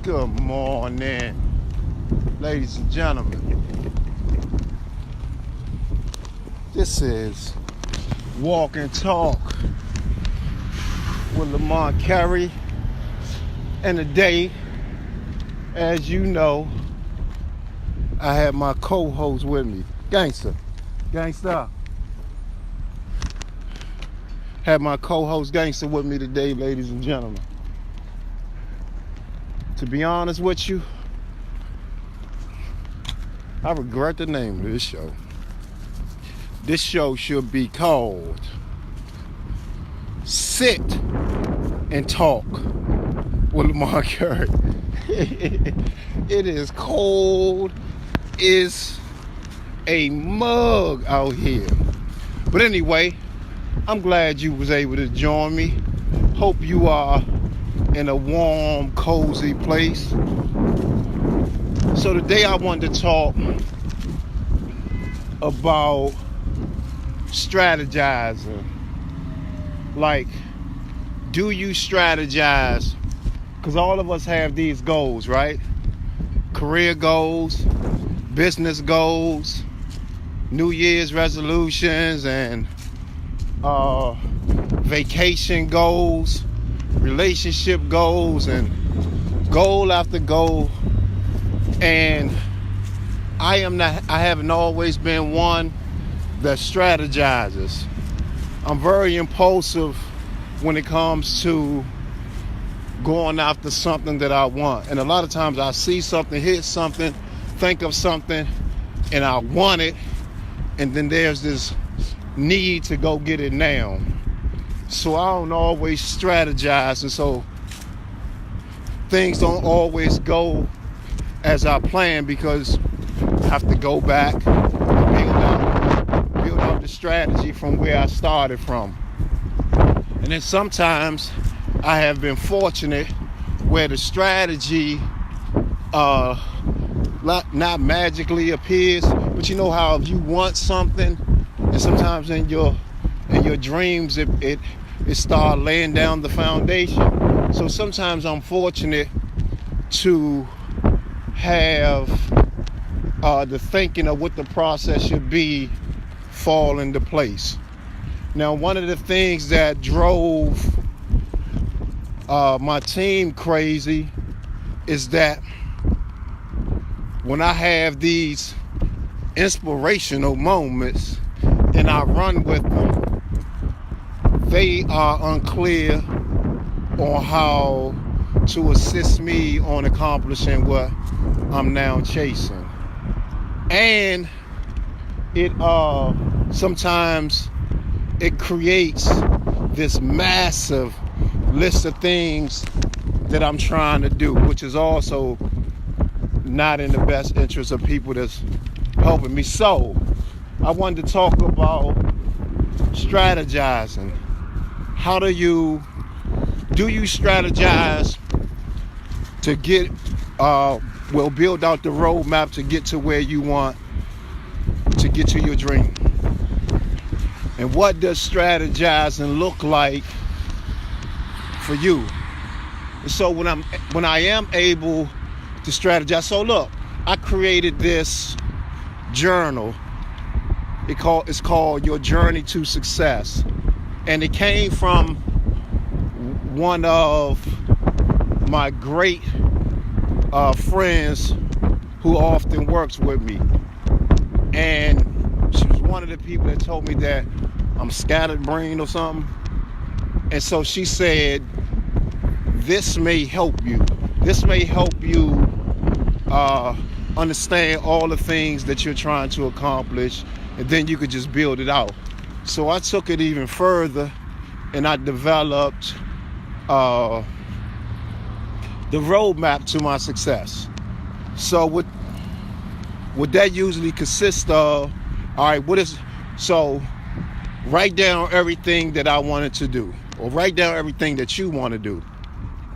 Good morning, ladies and gentlemen. This is Walk and Talk with Lamont Carey. And today, as you know, I have my co-host with me, Gangsta. Have my co-host Gangsta with me today, ladies and gentlemen. To be honest with you, I regret the name of this show. This show should be called Sit and Talk with Lamont Carey. It is cold. It's a mug out here. But anyway, I'm glad you was able to join me. Hope you are in a warm, cozy place. So today I wanted to talk about strategizing. Like, do you strategize? Because all of us have these goals, right? Career goals, business goals, New Year's resolutions, and vacation goals, relationship goals, and goal after goal. And I haven't always been one that strategizes. I'm very impulsive when it comes to going after something that I want. And a lot of times I see something, hit something, think of something, and I want it, and then there's this need to go get it now. So I don't always strategize, and so things don't always go as I plan, because I have to go back and build out the strategy from where I started from. And then sometimes I have been fortunate where the strategy not magically appears, but you know how if you want something, and sometimes in your dreams it start laying down the foundation. So sometimes I'm fortunate to have the thinking of what the process should be fall into place. Now, one of the things that drove my team crazy is that when I have these inspirational moments and I run with them, they are unclear on how to assist me on accomplishing what I'm now chasing. And it sometimes it creates this massive list of things that I'm trying to do, which is also not in the best interest of people that's helping me. So I wanted to talk about strategizing. How do you strategize to get build out the roadmap to get to where you want to get to your dream? And what does strategizing look like for you? And so when I am able to strategize, so look, I created this journal. It's called Your Journey to Success. And it came from one of my great friends who often works with me. And she was one of the people that told me that I'm scattered brain or something. And so she said, this may help you. This may help you understand all the things that you're trying to accomplish, and then you could just build it out. So I took it even further, and I developed the roadmap to my success. So what that usually consists of, all right, so write down everything that I wanted to do, or write down everything that you want to do,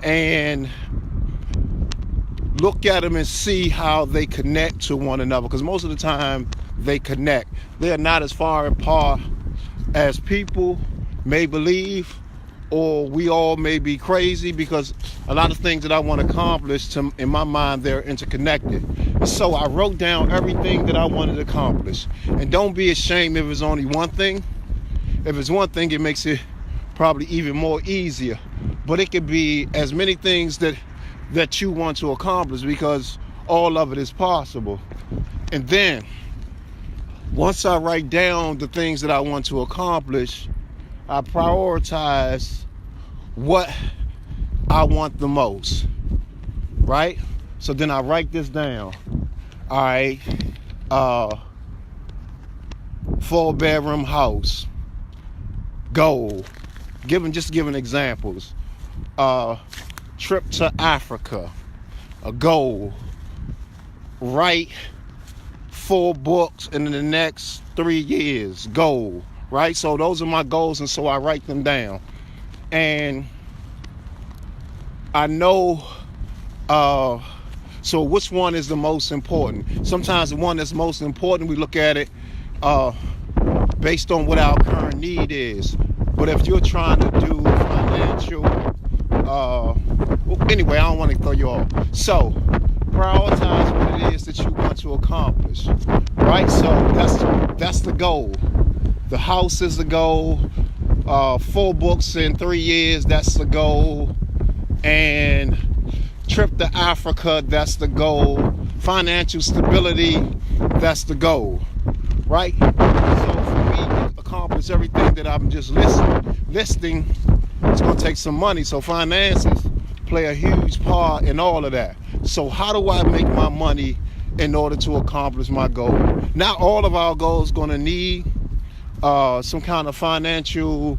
and look at them and see how they connect to one another, because most of the time they connect. They're not as far apart as people may believe, or we all may be crazy, because a lot of things that I want to accomplish, in my mind, they're interconnected. So I wrote down everything that I wanted to accomplish. And don't be ashamed if it's only one thing. If it's one thing, it makes it probably even more easier. But it could be as many things that you want to accomplish, because all of it is possible. And then once I write down the things that I want to accomplish, I prioritize what I want the most, right? So then I write this down. All right, 4-bedroom house, goal. Just giving examples. Trip to Africa, a goal. Write 4 books in the next 3 years, goal. Right? So those are my goals, and so I write them down. And I know, so which one is the most important? Sometimes the one that's most important, we look at it based on what our current need is. But if you're trying to do financial, anyway, I don't want to throw you off. So prioritize what it is that you want to accomplish, right? So that's the goal. The house is the goal. 4 books in 3 years, that's the goal. And trip to Africa, that's the goal. Financial stability, that's the goal, right? So for me to accomplish everything that I'm just listing, it's going to take some money. So finances play a huge part in all of that. So how do I make my money in order to accomplish my goal? Not all of our goals going to need some kind of financial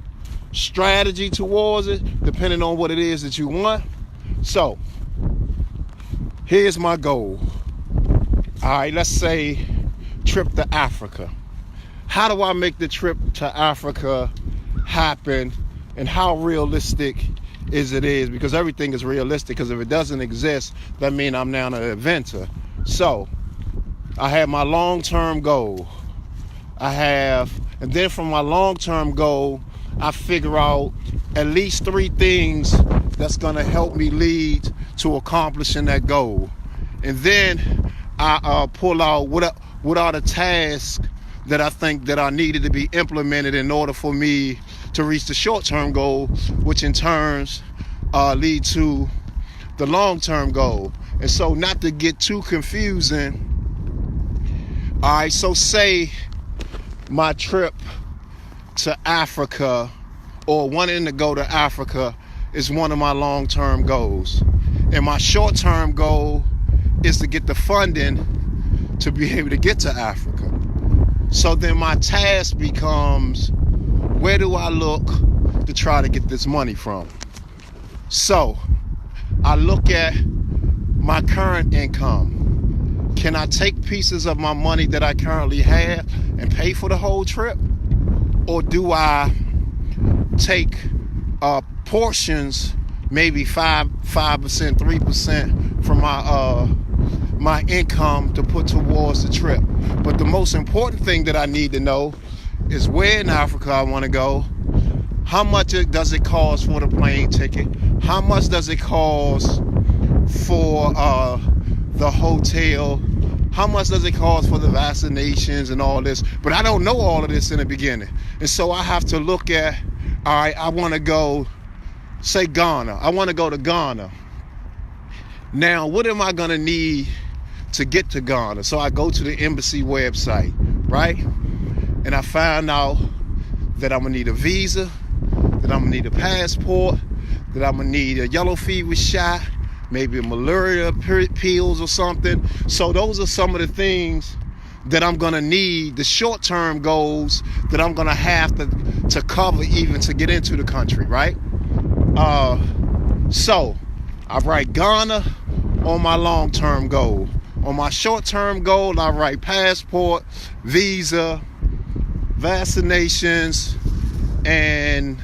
strategy towards it, depending on what it is that you want. So here's my goal. All right, let's say trip to Africa. How do I make the trip to Africa happen, and how realistic is it? Because everything is realistic, because if it doesn't exist, that means I'm now an inventor. So I have my long-term goal. And then from my long-term goal, I figure out at least 3 things that's going to help me lead to accomplishing that goal. And then I pull out what are the tasks that I think that are needed to be implemented in order for me to reach the short-term goal, which in turns lead to the long-term goal. And so, not to get too confusing, all right, so say my trip to Africa, or wanting to go to Africa, is one of my long-term goals. And my short-term goal is to get the funding to be able to get to Africa. So then my task becomes, where do I look to try to get this money from? So I look at my current income. Can I take pieces of my money that I currently have and pay for the whole trip? Or do I take portions, maybe 5%, 3% from my income to put towards the trip? But the most important thing that I need to know is where in Africa I want to go. How much does it cost for the plane ticket? How much does it cost for the hotel? How much does it cost for the vaccinations and all this? But I don't know all of this in the beginning. And so I have to look at, all right, I want to go, say Ghana. I want to go to Ghana. Now, what am I going to need to get to Ghana? So I go to the embassy website, right? And I find out that I'm going to need a visa, that I'm going to need a passport, that I'm going to need a yellow fever shot, maybe a malaria pills or something. So those are some of the things that I'm going to need, the short-term goals that I'm going to have to cover even to get into the country, right? So I write Ghana on my long-term goal. On my short-term goal, I write passport, visa, vaccinations, and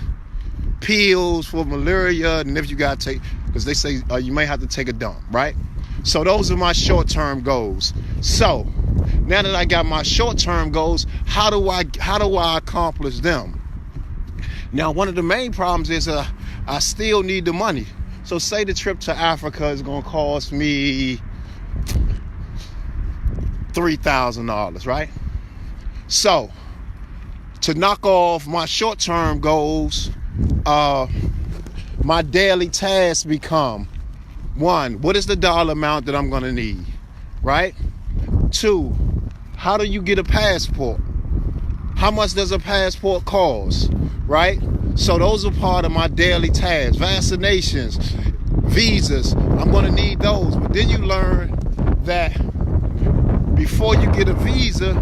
pills for malaria, and if you got to take, because they say you may have to take a dump, right? So those are my short-term goals. So now that I got my short-term goals, how do I accomplish them? Now, one of the main problems is I still need the money. So say the trip to Africa is going to cost me $3,000, right? So to knock off my short-term goals, my daily tasks become: 1, what is the dollar amount that I'm going to need, right? 2, how do you get a passport? How much does a passport cost, right? So those are part of my daily tasks. Vaccinations, visas, I'm going to need those. But then you learn that before you get a visa,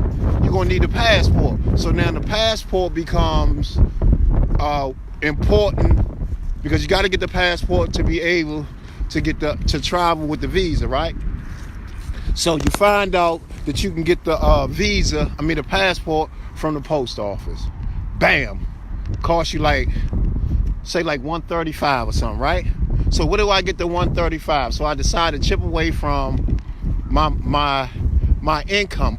you're going to need a passport. So now the passport becomes important, because you got to get the passport to be able to get to travel with the visa, right? So you find out that you can get the the passport from the post office. Bam. Cost you say $135 or something, right? So what do I get the $135? So I decide to chip away from my income,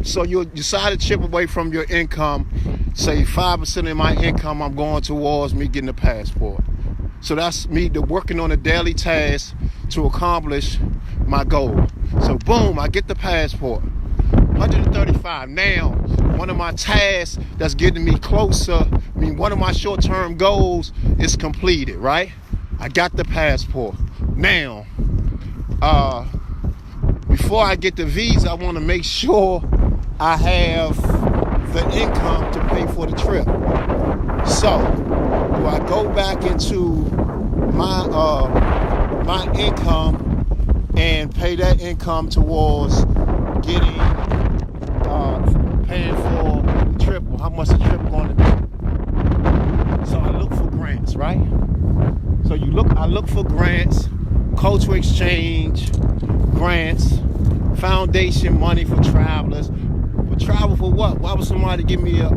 so you decide to chip away from your income. Say 5% of my income I'm going towards me getting a passport. So that's me working on a daily task to accomplish my goal. So boom, I get the passport. $135. Now, one of my tasks that's getting me closer, one of my short-term goals is completed, right? I got the passport. Now, before I get the visa, I want to make sure I have the income to pay for the trip. So, do I go back into my income and pay that income towards getting paying for the trip, or how much the trip going to be? So I look for grants, right? So I look for grants, cultural exchange grants, foundation money for travelers. But travel for what? Why would somebody give me a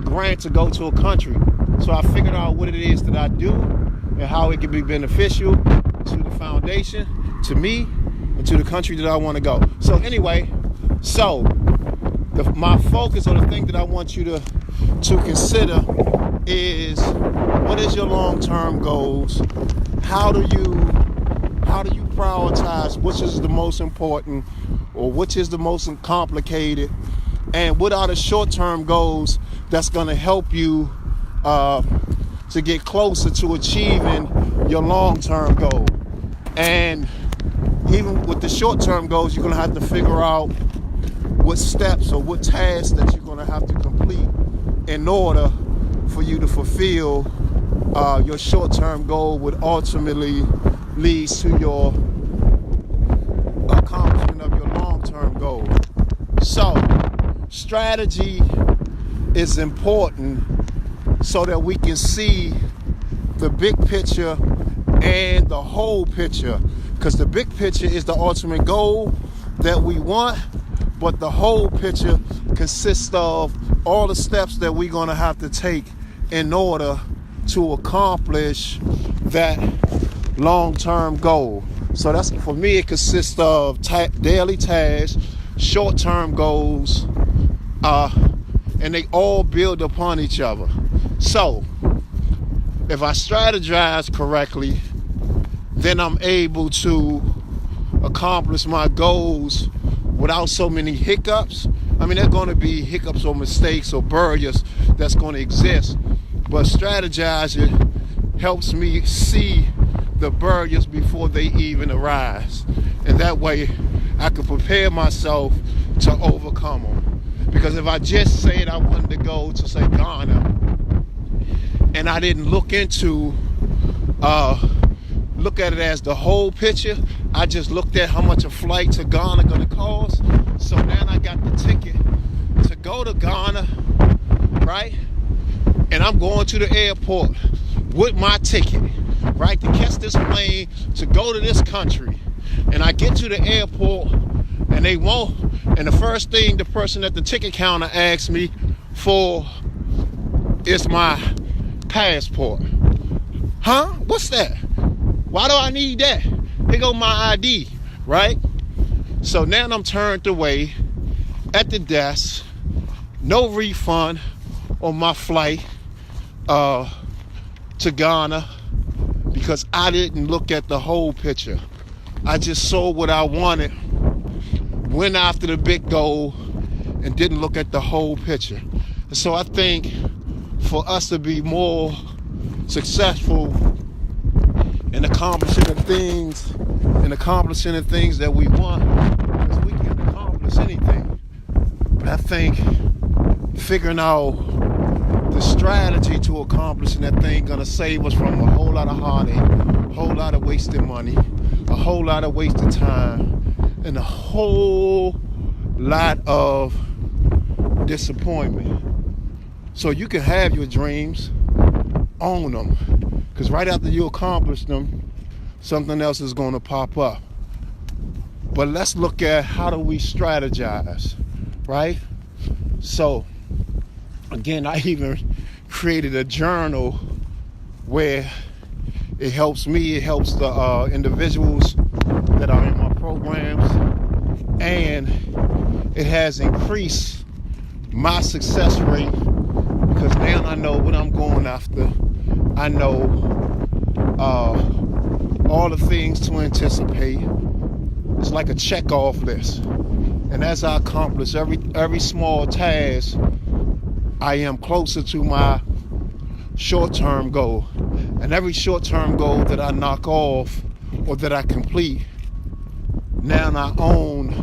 grant to go to a country? So I figured out what it is that I do and how it can be beneficial to the foundation, to me, and to the country that I want to go. So anyway, my focus, or the thing that I want you to consider, is what is your long-term goals? How do you prioritize which is the most important or which is the most complicated, and what are the short-term goals that's going to help you to get closer to achieving your long-term goal? And even with the short-term goals, you're going to have to figure out what steps or what tasks that you're going to have to complete in order for you to fulfill your short-term goal, would ultimately leads to your accomplishment of your long-term goal. So strategy is important so that we can see the big picture and the whole picture, because the big picture is the ultimate goal that we want, but the whole picture consists of all the steps that we're going to have to take in order to accomplish that long-term goal. So that's, for me, it consists of daily tasks, short-term goals, and they all build upon each other. So if I strategize correctly, then I'm able to accomplish my goals without so many hiccups. There's going to be hiccups or mistakes or barriers that's going to exist, but strategizing helps me see the barriers before they even arise, and that way I can prepare myself to overcome them. Because if I just said I wanted to go to, say, Ghana, and I didn't look at it as the whole picture, I just looked at how much a flight to Ghana gonna cost. So now I got the ticket to go to Ghana, right? And I'm going to the airport with my ticket, right, to catch this plane to go to this country. And I get to the airport, and and the first thing the person at the ticket counter asks me for is my passport. Huh? What's that? Why do I need that? Here go my ID, right? So now I'm turned away, at the desk, no refund on my flight to Ghana because I didn't look at the whole picture. I just saw what I wanted, went after the big goal, and didn't look at the whole picture. And so I think for us to be more successful in accomplishing the things that we want, because we can accomplish anything. But I think figuring out the strategy to accomplishing that thing gonna save us from a whole lot of heartache, a whole lot of wasted money, a whole lot of wasted time, and a whole lot of disappointment. So you can have your dreams, own them, because right after you accomplish them, something else is going to pop up. But let's look at how do we strategize, right? So again, I even created a journal where it helps me, it helps the individuals that are in my programs, and it has increased my success rate because now I know what I'm going after. I know all the things to anticipate. It's like a check-off list. And as I accomplish every small task, I am closer to my short-term goal. And every short-term goal that I knock off or that I complete, now I own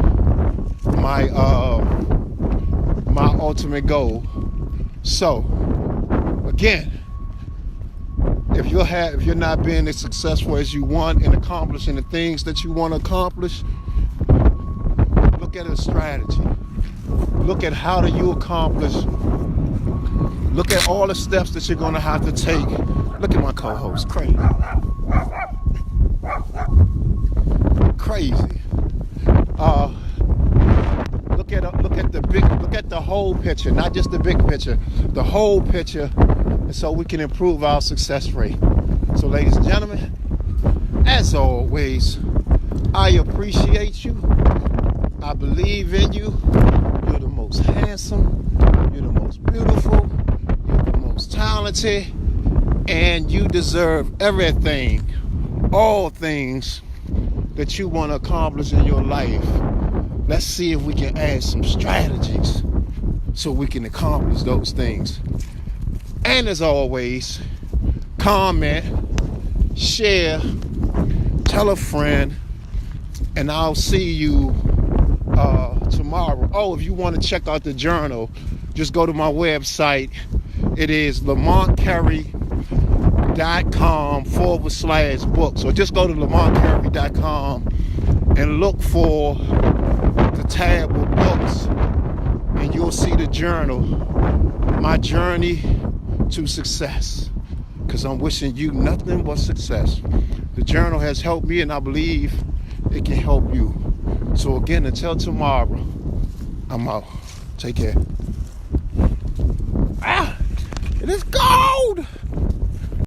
my my ultimate goal. So again, if you're not being as successful as you want in accomplishing the things that you want to accomplish, look at a strategy. Look at how do you accomplish. Look at all the steps that you're going to have to take. Look at my co-host, crazy. Look at the whole picture, not just the big picture, the whole picture, and so we can improve our success rate. So, ladies and gentlemen, as always, I appreciate you. I believe in you. You're the most handsome. You're the most beautiful. You're the most talented, and you deserve everything, all things that you want to accomplish in your life. Let's see if we can add some strategies so we can accomplish those things. And as always, comment, share, tell a friend, and I'll see you tomorrow. Oh, if you want to check out the journal, just go to my website. It is lamontcarey.com/books. Or just go to lamontcarey.com and look for the tab of books, and you'll see the journal, my journey to success, because I'm wishing you nothing but success. The journal has helped me, and I believe it can help you. So again, until tomorrow, I'm out. Take care. It is cold.